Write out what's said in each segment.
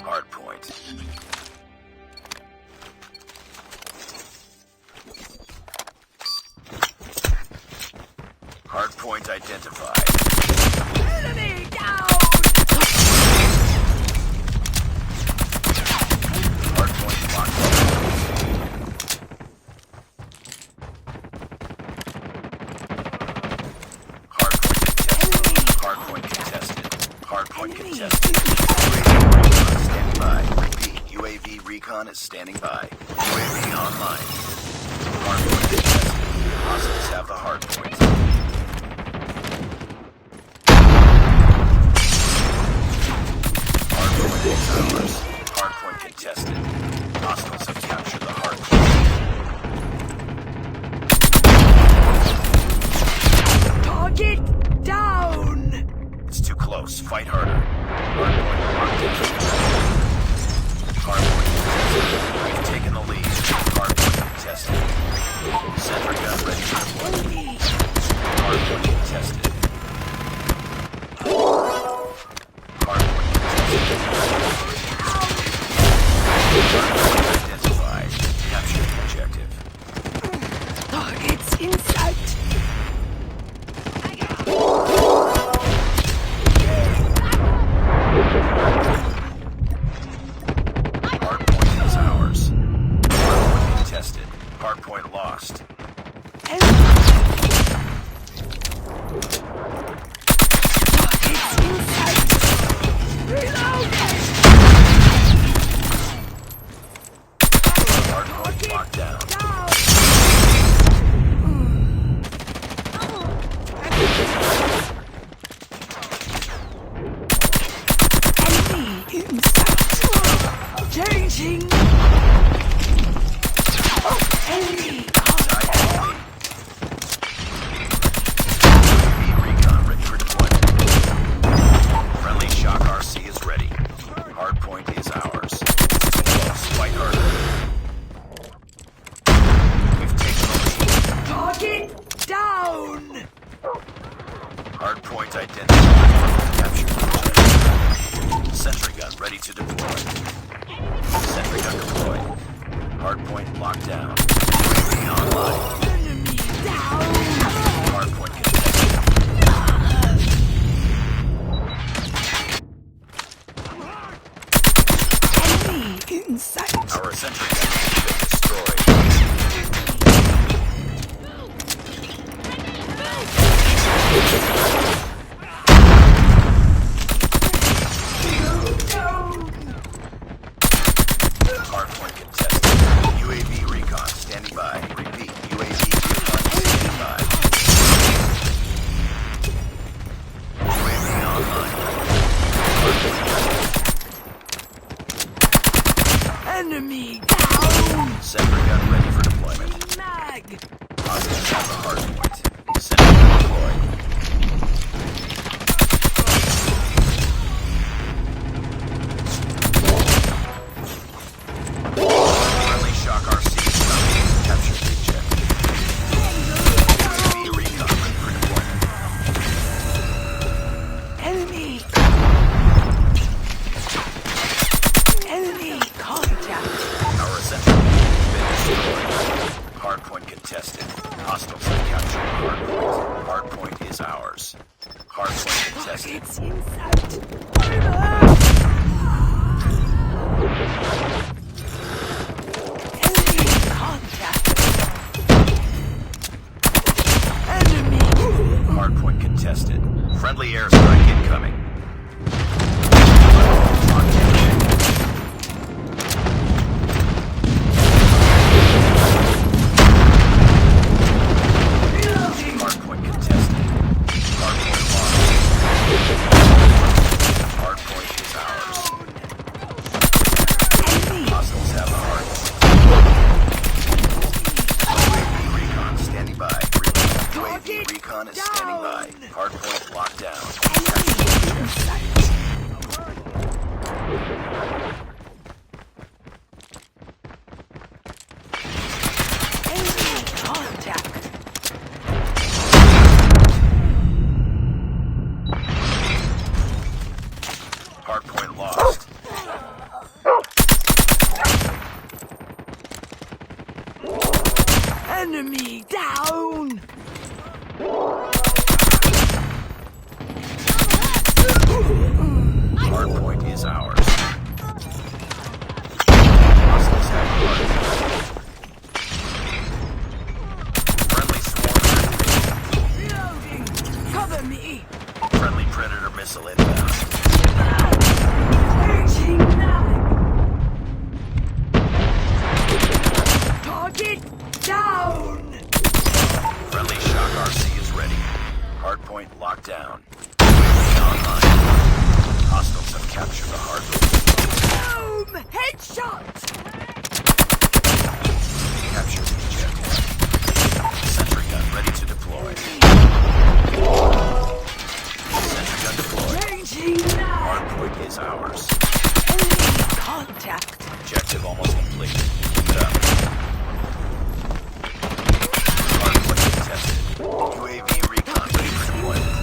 Hardpoint. Hardpoint identified. Enemy down! Hardpoint locked. Hardpoint contested. Hardpoint contested. Standing by. Repeat. UAV recon is standing by. UAV online. Hardpoint contested. Hostiles have the hardpoint. Hardpoint is ours. Hardpoint contested. Hostiles have captured the hardpoint. Target down! It's too close. Fight harder. Hardpoint locked in. Hardpoint contested. We've taken the lead. Hardpoint contested. Sentry gun ready for deployment. Hardpoint contested. Hardpoint contested. Hardpoint identified. Capture the objective. Targets in sight! Hardpoint is ours. Hardpoint contested. Hardpoint lost. Targets in sight! Reload! Hardpoint locked down. Down! Enemy in sight! Changing! Enemy! UAV recon ready for deployment. Friendly Shock RC is ready. Hardpoint is ours. Close. Fight harder. We've taken the Target down! Hardpoint identified. Capture the objective. Sentry gun ready to deploy. Sentry gun deployed. Hardpoint locked down. UAV online. Enemy down! Hardpoint contested. Enemy in sight! Our sentry gun has been destroyed. Hardpoint contested. UAV recon standing by. Repeat. UAV recon standing by. UAV online. Enemy down! Sentry gun ready for deployment. Mag! Hostiles have the hardpoint. Sentry gun deployed. Friendly Shock RC is coming. Capture the objective. UAV recon ready for deployment. Enemy! Enemy contact! Our sentry has been destroyed. Hardpoint contested. Hostiles have captured the hardpoint. Hardpoint is ours. Hardpoint contested. Targets in sight! Enemy contact! Enemy! Hardpoint contested. Friendly airstrike incoming. Locked in. Hardpoint contested. Hardpoint lost. Hardpoint Enemy down! Hardpoint is ours. Hostiles have hardpoint. Friendly swarm activated. Reloading! Cover me! Friendly Predator missile inbound. Changing mag! Target down! Friendly Shock RC is ready. Hardpoint locked down. Online. Hostiles have captured the hardpoint. Boom! Headshot! Capture the objective. Sentry gun ready to deploy. Sentry gun deployed. Changing mag! Hardpoint is ours. Enemy contact! Objective almost complete. Keep it up. Hardpoint contested. UAV recon ready for deployment.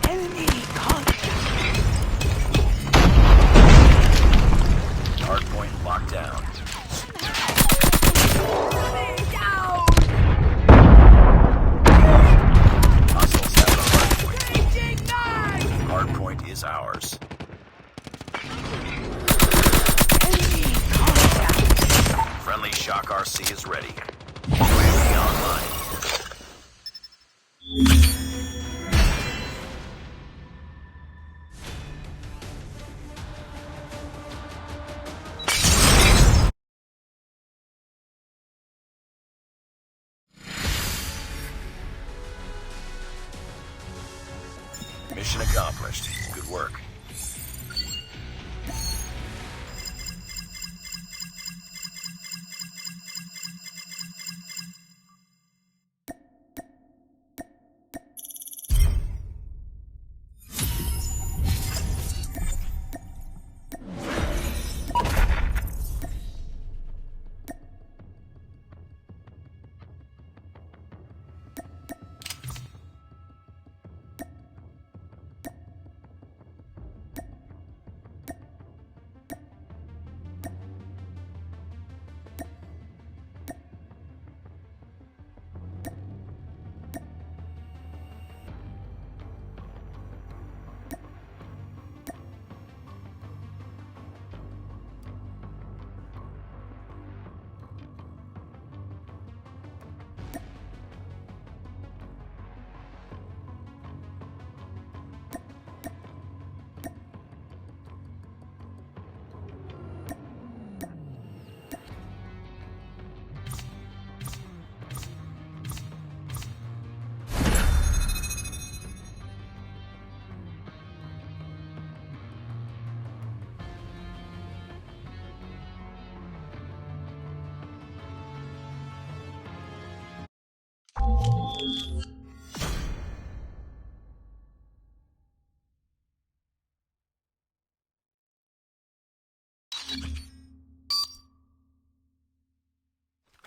Enemy contact! Hardpoint locked down. Enemy down! Hostiles have the hardpoint. Changing mag! Hardpoint is ours. Enemy contact! Friendly Shock RC is ready. UAV online. Mission accomplished. Good work.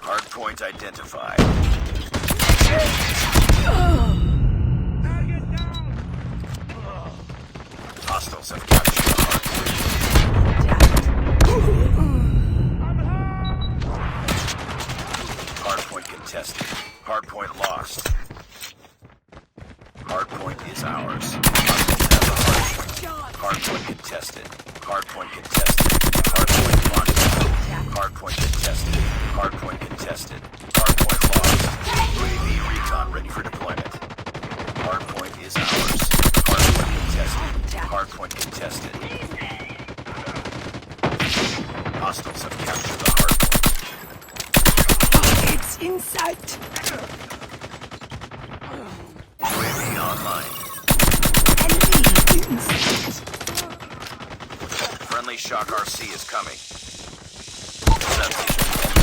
Hardpoint identified. Hostiles have captured the hardpoint. Hardpoint contested. Hardpoint lost. Hardpoint is ours. Hardpoint contested. Hardpoint contested. Hardpoint locked down. Hardpoint contested. Hardpoint contested. Hardpoint lost. UAV recon ready for deployment. Hardpoint is ours. Hardpoint contested. Hardpoint contested. Hostiles have captured the hardpoint. It's in sight! UAV online. Enemy in sight! Friendly Shock RC is coming.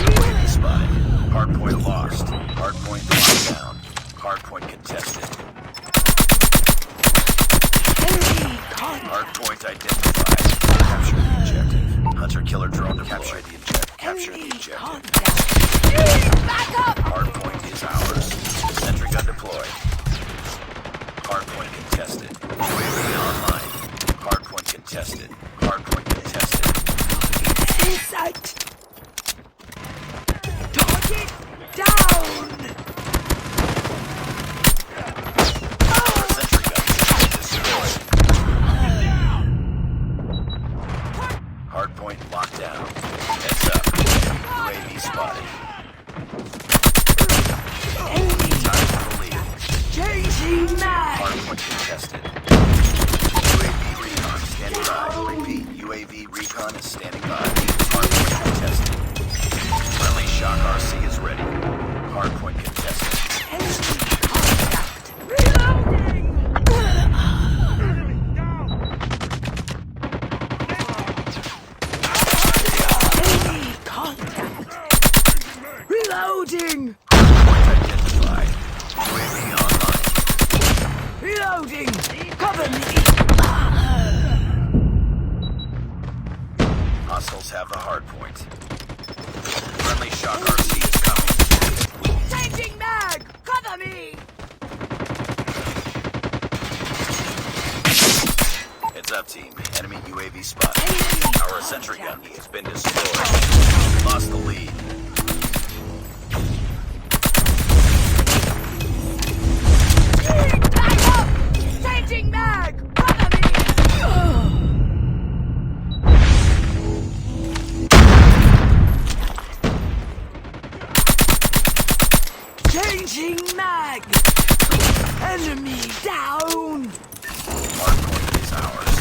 UAV spotted. Hardpoint lost. Hardpoint locked down. Hardpoint contested. Enemy contact! Hardpoint identified. Capture the objective. Hunter killer drone deployed. Capture the objective. Capture the Enemy objective. contact! Back up! Hardpoint is ours. Sentry gun deployed. Hardpoint contested. UAV online. Hardpoint contested. Hardpoint contested. In sight. Target down. Sentry gun destroyed. Hardpoint locked down. Heads up. UAV spotted. Enemy Time for the lead. changing mag. Hardpoint contested. UAV recon standing by. Repeat. UAV recon is standing by. Hardpoint contested. Friendly Shock RC is ready. Hardpoint contested. Enemy contact. Reloading. Enemy contact. Reloading. Hardpoint identified. UAV online. Reloading. Cover me. Hostiles have the hardpoint. Friendly Shock RC is coming. Changing mag. Cover me. Heads up, team. Enemy UAV spotted. Enemy Our sentry gun has been destroyed. Lost the lead. Back up. Changing mag. Cover me. Changing mag. Enemy down. Hardpoint is ours.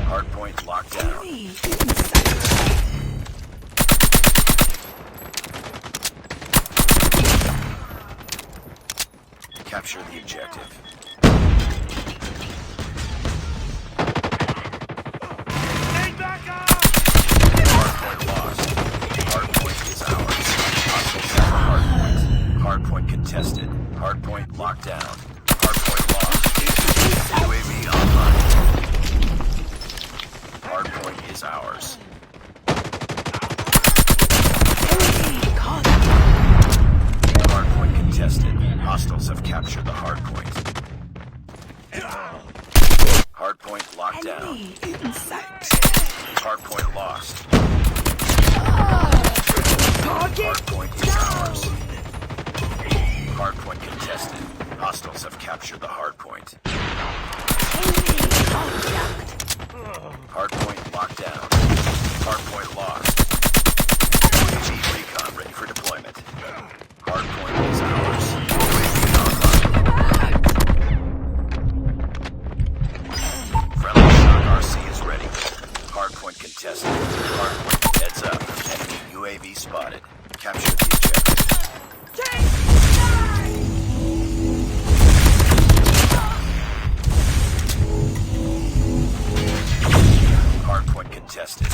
Hardpoint locked down. Enemy inside. Capture the objective. Hardpoint lost. Hardpoint is ours. Hostiles have the hardpoint. Hardpoint contested. Hardpoint locked down. Hardpoint lost. UAV online. Hardpoint is ours. Enemy contact. Hardpoint contested. Hostiles have captured the hardpoint. Hardpoint locked down. Enemy inside. Hardpoint lost. Target Hardpoint is ours. Hardpoint contested. Hostiles have captured the hardpoint. enemy contact. Hardpoint locked down. Hardpoint lost. UAV recon ready for deployment. Hardpoint is ours. UAV online. Friendly Shock RC is ready. Hardpoint contested. Hardpoint heads up. Enemy UAV spotted. Capture the objective. Hardpoint contested.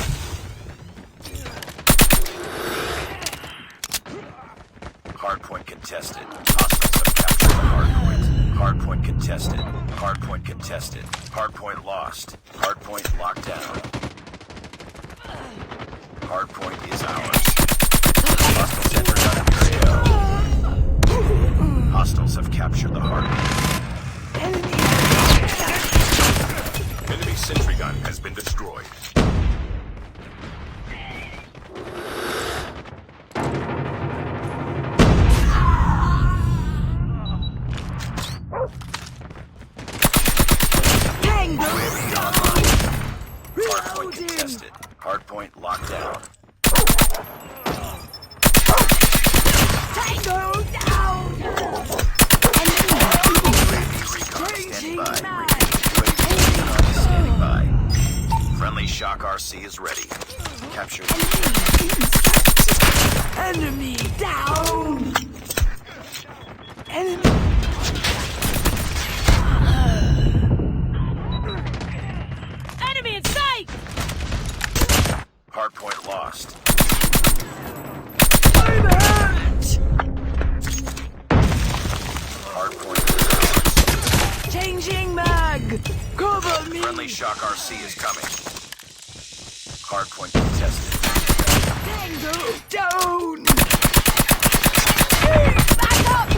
Hardpoint contested. Hostiles have captured the hardpoint. Hardpoint contested. Hardpoint contested. Hardpoint lost. Hardpoint locked down. Hardpoint is ours. Hostiles entered our area. Hostiles have captured the hardpoint. Enemy sentry gun has been destroyed. Tango UAV online. Hardpoint reloading. contested. Hardpoint locked down. Tango down. UAV recon standing by. UAV recon standing by. Friendly Shock RC is ready. Capture the Enemy down. Enemy. Enemy in sight. hardpoint lost. I'm hurt. Hardpoint is Changing mag. Cover me. friendly Shock RC is coming. Hardpoint contested. Tango down. Back up.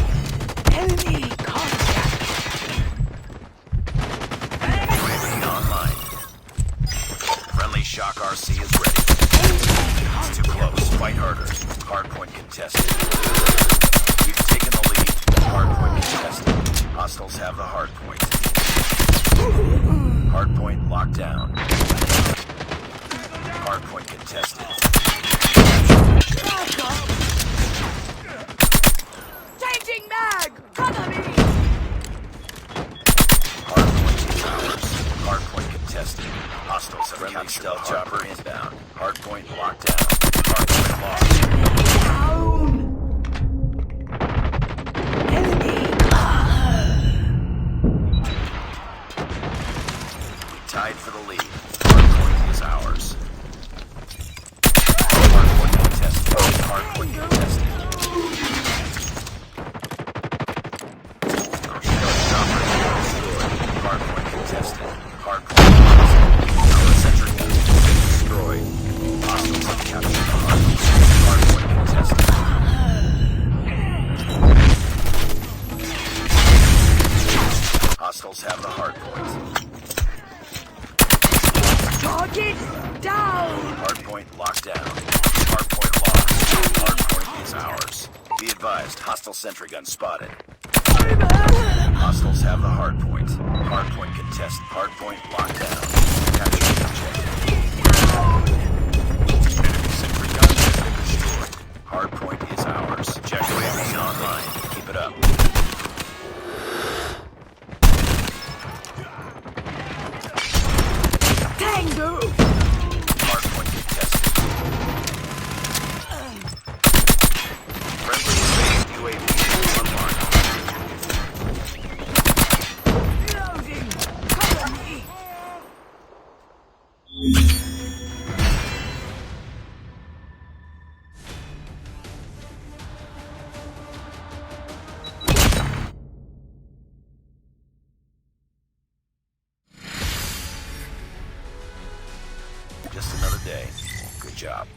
Enemy contact. have the hard point. Hard point locked down. Hard point contested. Changing mag! Cover me! Hard point is ours. Hard point contested. Hostiles have captured stealth chopper inbound. Hard point locked down. Hard point lost. Down! Enemy! We tied for the lead. Hard point is ours. Hard point contested. Hard point contested. Our stealth chopper is destroyed. Hard point contested. Hard point contested. Our sentry gun is destroyed. Hostiles have captured the hard point. Hard point contested. Hostiles have the hard point. Target down! Hard point locked down. Hard point lost. Hard point is ours. Be advised, hostile sentry gun spotted. Hostiles have the hard point. Hard point contest. Hard point locked down. Capture the objective. Enemy sentry gun has been destroyed. Hard point is ours. Objective is online. Keep it up. Tango! Hard point contested. Friendly phased UAV online. Loading! Cover me! Just another day. Good job.